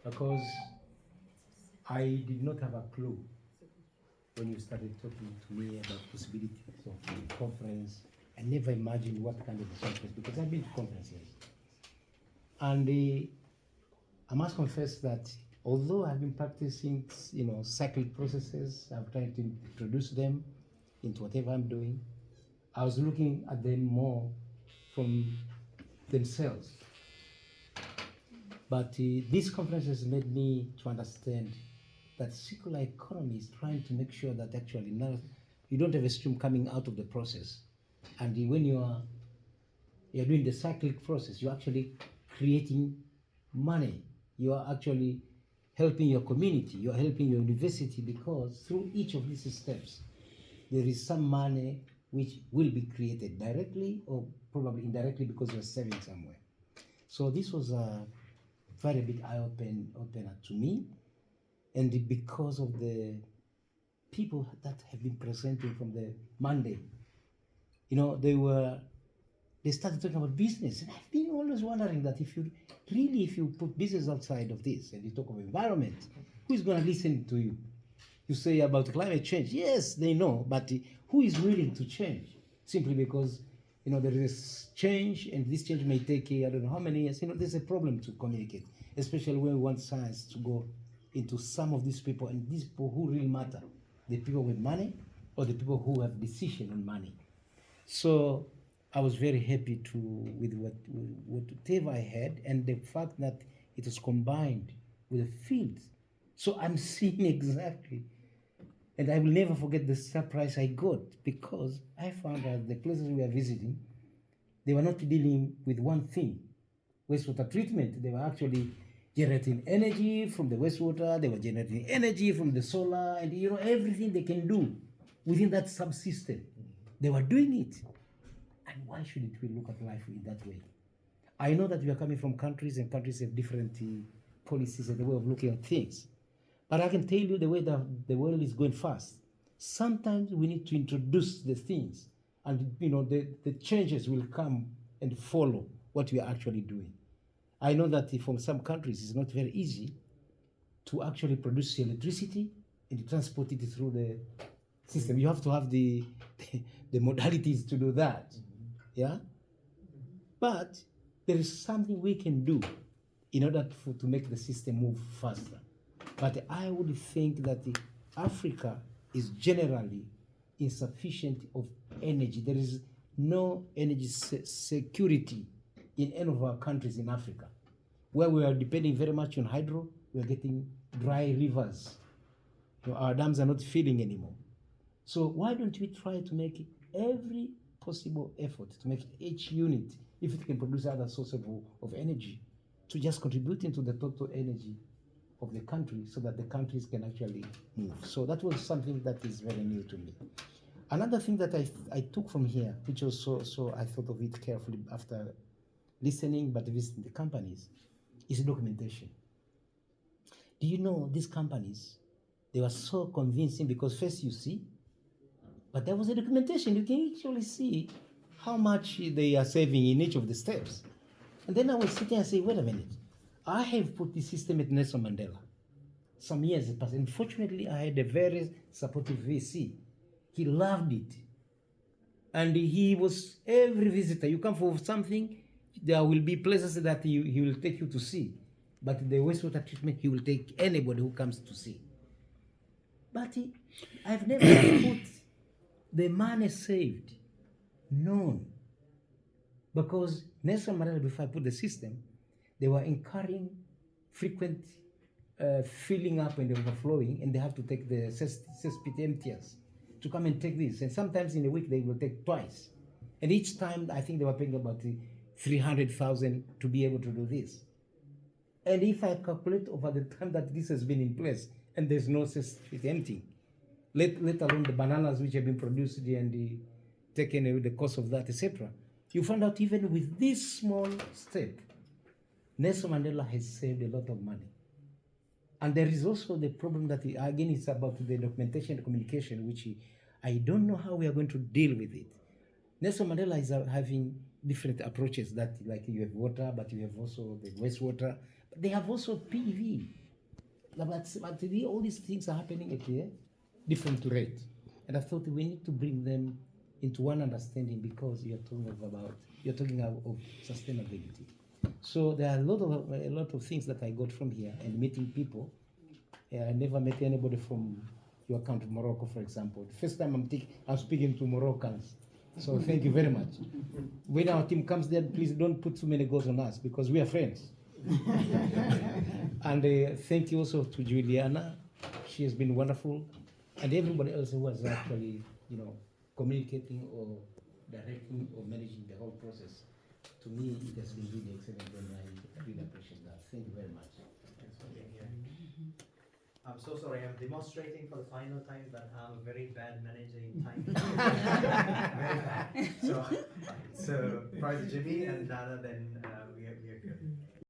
because I did not have a clue when you started talking to me about possibilities of the conference. I never imagined what kind of conference, because I've been to conferences. And I must confess that although I've been practicing, cyclic processes, I've tried to introduce them into whatever I'm doing, I was looking at them more from themselves. But this conference has made me to understand that circular economy is trying to make sure that actually now you don't have a stream coming out of the process. And when you're doing the cyclic process, you're actually creating money. You are actually helping your community, you're helping your university, because through each of these steps, there is some money which will be created directly or probably indirectly because you're saving somewhere. So this was a very big eye-opener to me, and because of the people that have been presenting from the Monday, they started talking about business, and I've been always wondering that if you put business outside of this and you talk of environment, who is going to listen to you? You say about climate change, yes, they know, but who is willing to change? Simply because there is change, and this change may take I don't know how many years. There's a problem to communicate, especially when we want science to go into some of these people, and these people who really matter, the people with money or the people who have decision on money. So I was very happy with whatever I had, and the fact that it was combined with the field. So I'm seeing exactly, and I will never forget the surprise I got, because I found that the places we are visiting, they were not dealing with one thing, wastewater treatment. They were actually generating energy from the wastewater, they were generating energy from the solar, and everything they can do within that subsystem, they were doing it. And why shouldn't we look at life in that way? I know that we are coming from countries, and countries have different policies and the way of looking at things. But I can tell you the way that the world is going fast. Sometimes we need to introduce the things, and the changes will come and follow what we are actually doing. I know that from some countries it's not very easy to actually produce electricity and transport it through the system. You have to have the modalities to do that. Yeah? But there is something we can do in order to make the system move faster. But I would think that Africa is generally insufficient of energy. There is no energy security in any of our countries in Africa. Where we are depending very much on hydro, we are getting dry rivers. Our dams are not filling anymore. So why don't we try to make every possible effort to make each unit, if it can produce other sources of energy, to just contribute into the total energy of the country, so that the countries can actually move. So that was something that is very new to me. Another thing that I took from here, which was so I thought of it carefully after listening but visiting the companies, is documentation. Do you know these companies, they were so convincing, because first you see, but there was a documentation. You can actually see how much they are saving in each of the steps. And then I was sitting and saying, wait a minute, I have put this system at Nelson Mandela. Some years passed. Unfortunately, I had a very supportive VC. He loved it. And he was, every visitor, you come for something, there will be places that he will take you to see. But the wastewater treatment, he will take anybody who comes to see. But I've never put the money saved known. Because Nelson Mandela, before I put the system, they were incurring frequent filling up and overflowing, and they have to take the cesspit emptiers to come and take this. And sometimes in a week they will take twice. And each time I think they were paying about 300,000 to be able to do this. And if I calculate over the time that this has been in place, and there's no cesspit emptying, let alone the bananas which have been produced and taken away, the cost of that, etc., you find out even with this small step, Nelson Mandela has saved a lot of money. And there is also the problem that, again, it's about the documentation and communication, which I don't know how we are going to deal with it. Nelson Mandela is having different approaches, that like you have water, but you have also the wastewater. They have also PV. All these things are happening at a different rate. And I thought we need to bring them into one understanding because you're talking of sustainability. So there are a lot of things that I got from here and meeting people. I never met anybody from your country, Morocco, for example. The first time I'm speaking to Moroccans. So thank you very much. When our team comes there, please don't put too many goals on us because we are friends. And thank you also to Juliana. She has been wonderful. And everybody else who was actually, communicating or directing or managing the whole process. To me, it has been really excellent and I really appreciate that. Thank you very much. Thanks for being here. I'm so sorry, I'm demonstrating for the final time that I'm a very bad manager in time. Very bad. So Private Jimmy and Nana then